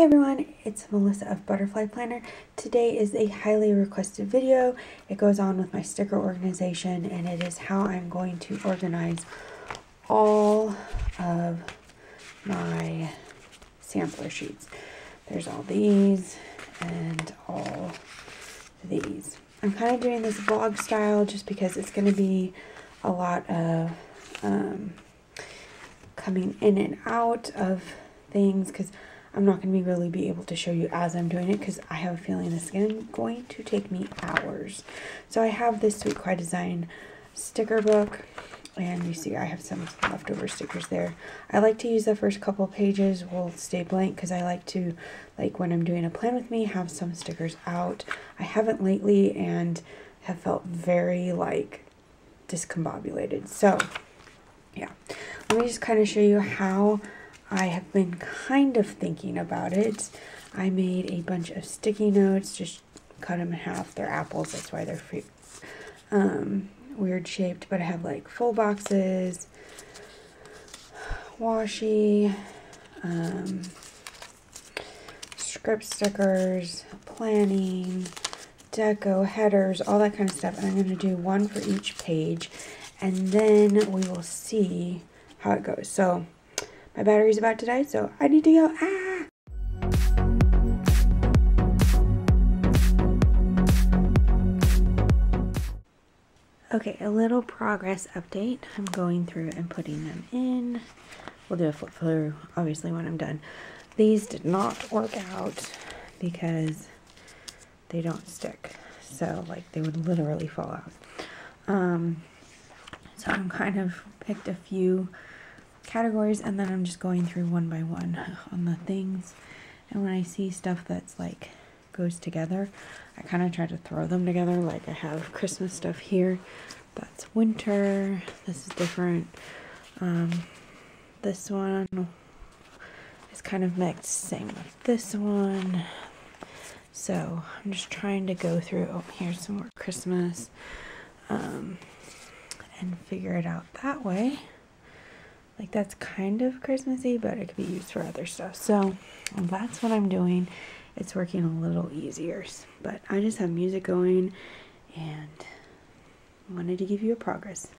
Hey everyone, it's Melissa of Butterfly Planner. Today is a highly requested video. It goes on with my sticker organization, and it is how I'm going to organize all of my sampler sheets. There's all these and all these. I'm kind of doing this vlog style just because it's going to be a lot of coming in and out of things, because I'm not going to really be able to show you as I'm doing it, because I have a feeling this is going to take me hours. So I have this Sweet Kawaii Design sticker book, and you see I have some leftover stickers there. I like to use the first couple pages will stay blank, because I like to, like when I'm doing a plan with me, have some stickers out. I haven't lately and have felt very like discombobulated. So yeah, let me just kind of show you how I have been kind of thinking about it. I made a bunch of sticky notes, just cut them in half. They're apples, that's why they're weird shaped, but I have like full boxes, washi, script stickers, planning, deco, headers, all that kind of stuff. And I'm going to do one for each page, and then we will see how it goes. So my battery's about to die, so I need to go. Okay, a little progress update. I'm going through and putting them in. We'll do a flip through, obviously, when I'm done. These did not work out because they don't stick. So, like, they would literally fall out. So I'm kind of picked a few categories, and then I'm just going through one by one on the things. And when I see stuff that's like goes together, I kind of try to throw them together. Like I have Christmas stuff here, that's winter. This is different. This one is kind of mixed, same with this one. So I'm just trying to go through, oh, here's some more Christmas, and figure it out that way. Like that's kind of Christmassy, but it could be used for other stuff. So that's what I'm doing. It's working a little easier, but I just have music going and wanted to give you a progress.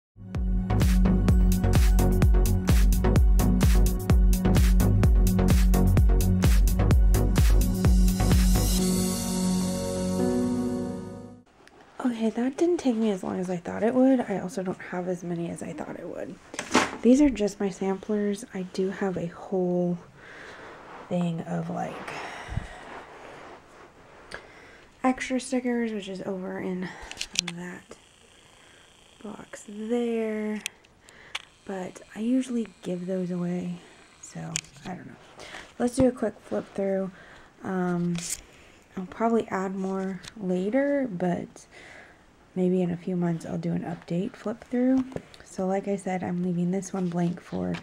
Okay, that didn't take me as long as I thought it would. I also don't have as many as I thought it would. These are just my samplers. I do have a whole thing of like extra stickers, which is over in that box there. But I usually give those away, so I don't know. Let's do a quick flip through. I'll probably add more later, but maybe in a few months I'll do an update flip through. So like I said, I'm leaving this one blank for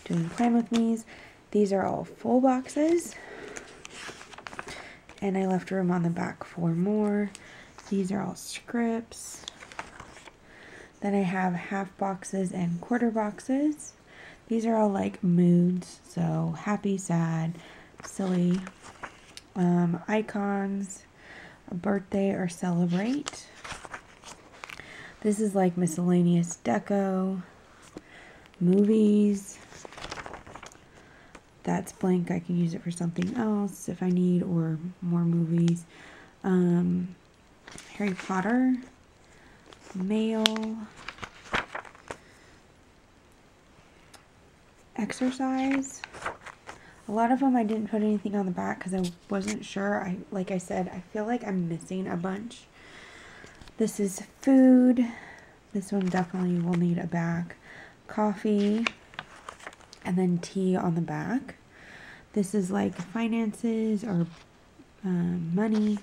doing plan with me's. These are all full boxes, and I left room on the back for more. These are all scripts. Then I have half boxes and quarter boxes. These are all like moods, so happy, sad, silly, icons, a birthday or celebrate. This is like miscellaneous deco, movies. That's blank. I can use it for something else if I need, or more movies. Harry Potter, mail, exercise. A lot of them I didn't put anything on the back because I wasn't sure. Like I said, I feel like I'm missing a bunch. This is food. This one definitely will need a back. Coffee, and then tea on the back. This is like finances or money.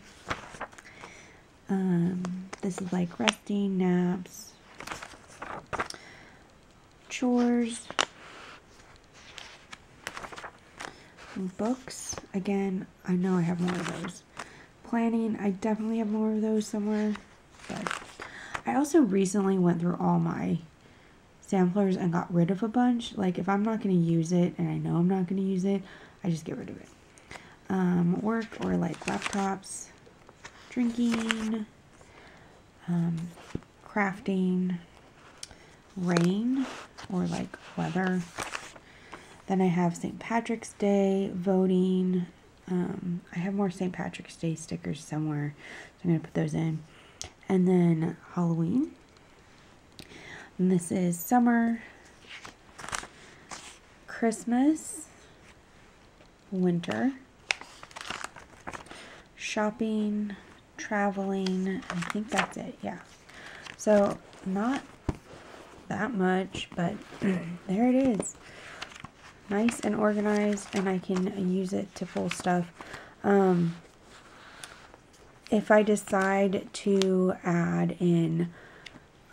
This is like resting, naps, chores, books. Again, I know I have more of those. Planning, I definitely have more of those somewhere. But I also recently went through all my samplers and got rid of a bunch. Like if I'm not going to use it and I know I'm not going to use it, I just get rid of it. work or like laptops, drinking, crafting, rain or like weather. Then I have St. Patrick's Day, voting. I have more St. Patrick's Day stickers somewhere, so I'm going to put those in. And then Halloween. And this is summer, Christmas, winter, shopping, traveling. I think that's it, yeah. So not that much, but there it is. Nice and organized, and I can use it to pull stuff. If I decide to add in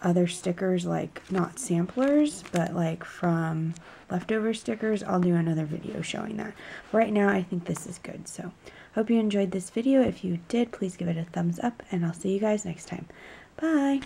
other stickers, like not samplers, but like from leftover stickers, I'll do another video showing that. Right now, I think this is good. So hope you enjoyed this video. If you did, please give it a thumbs up, and I'll see you guys next time. Bye!